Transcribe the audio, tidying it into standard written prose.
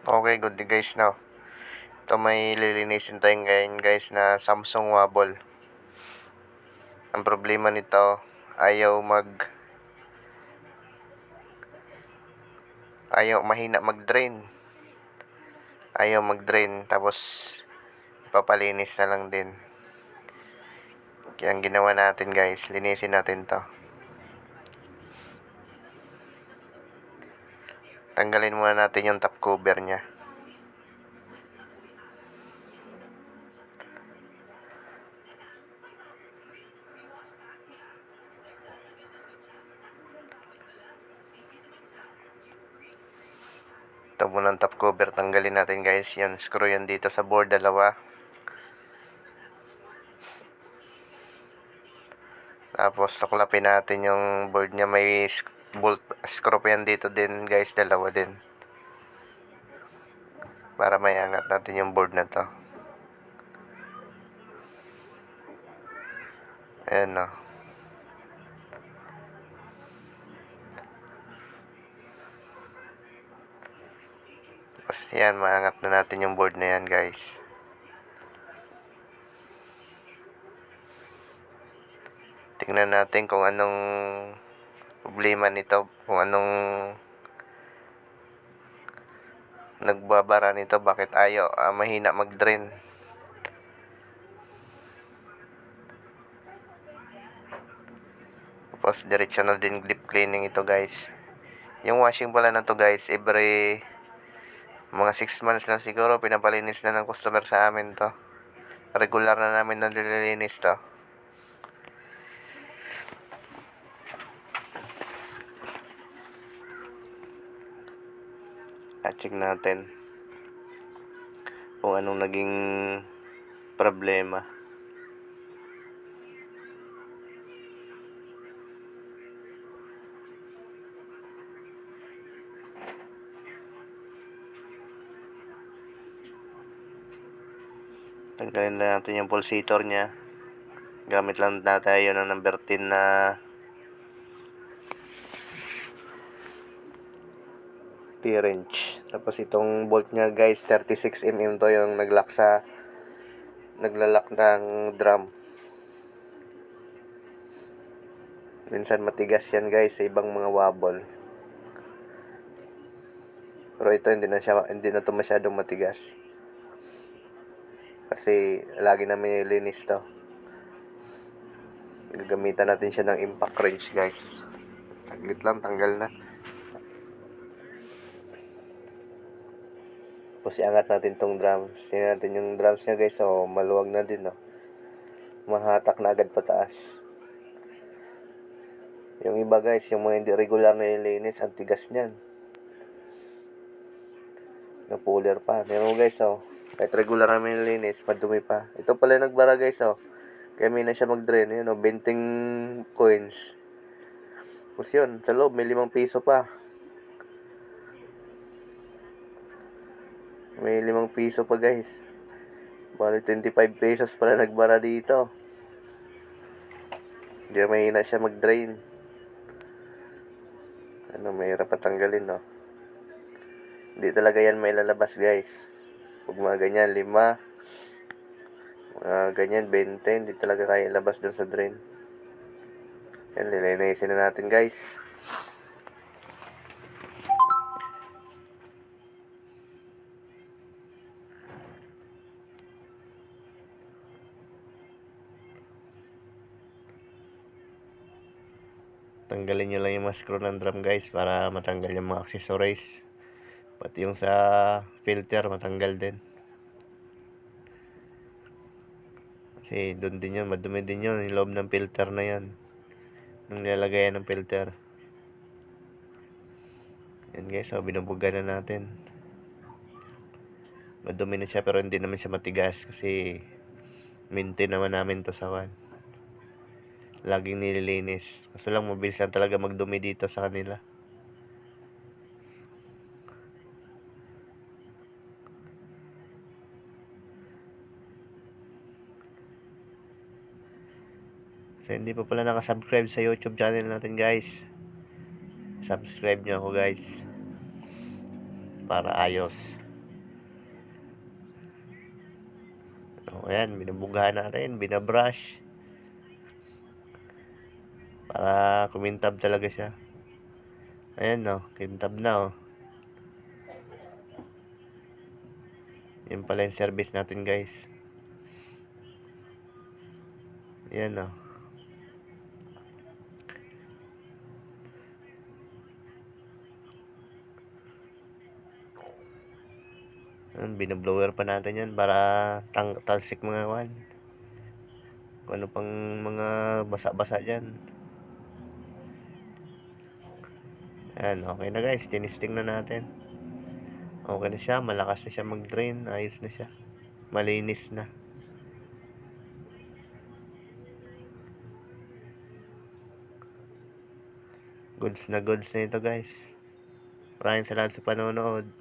Okay, good day guys, no? Ito may lilinisin tayo ngayon guys na Samsung Wobble. Ang problema nito, mahina mag-drain. Ayaw mag-drain, tapos ipapalinis na lang din. Kaya ang ginawa natin guys, linisin natin to. Tanggalin muna natin yung top cover niya. Ito muna ang top cover, tanggalin natin guys. Yan, screw yan dito sa board, dalawa. Tapos tuklapin natin yung board niya, may bolt screw yan dito din guys, dalawa din. Para may angat natin yung board na to. Ayan o. Tapos yan, maangat na natin yung board na yan guys. Tingnan natin kung anong problema nito, kung anong nagbabara nito, bakit mahina mag-drain. Tapos diretso na din deep cleaning ito guys. Yung washing pala na to guys, every mga 6 months lang siguro pinapalinis na ng customer sa amin to. Regular na namin nalilinis to. Check natin kung anong naging problema. Tanggalin na natin yung pulsator nya. Gamit lang natin ng number 10 na T-wrench. Tapos itong bolt nya guys, 36mm to, yung naglalak ng drum. Minsan matigas yan guys sa ibang mga wobble. Pero ito hindi na to masyadong matigas. Kasi lagi namin nilinis to. Gagamitan natin siya ng impact wrench guys. Saglit lang, tanggal na. Tapos iangat natin tong drums. Tingnan natin yung drums niya guys. So, maluwag na din, no? Mahatak na agad pataas. Yung iba guys, yung mga hindi regular na nilinis, ang tigas niyan. Napuller pa. Meron guys, oh. Kahit regular namin nilinis, madumi pa. Ito pala yung nagbara guys, oh. Kaya may na siya mag-drain. Yun, oh. 20 coins. Tapos yun, sa loob, may 5 piso pa. May 5 piso pa guys. Bali 25 pesos pala nagbara dito. Kaya mahina siya mag-drain. Mahirap patanggalin, no? Hindi talaga yan may lalabas guys. Pag mga ganyan, 5, ganyan, 20, hindi talaga kaya ilabas dun sa drain. Yan, lilinisin na natin guys. Tanggalin nyo lang yung mga screw ng drum guys para matanggal yung mga accessories. Pati yung sa filter matanggal din. Kasi doon din yun, madumi din yun, yung loob ng filter na yan. Nung nilalagayan ng filter. Yan guys, so binubugan na natin. Madumi na siya pero hindi naman siya matigas kasi maintain naman namin to sa one. Laging nililinis. Kaso lang mabilis lang talaga magdumi dito sa kanila. So hindi pa pala nakasubscribe sa YouTube channel natin guys, subscribe nyo ako guys para ayos. O, ayan, binubugahan natin, binabrush. Para kumintab talaga siya. Ayan, no, kintab na, oh. Yan pala yung service natin, guys. Ayan, no. Ayan, binablower pa natin yan para talsik mga kwan. Kung ano pang mga basa-basa dyan. Ayan, okay na guys. Tinisting na natin. Okay na siya. Malakas na siya mag-drain. Ayos na siya. Malinis na. Goods na ito guys. Maraming salamat sa panonood.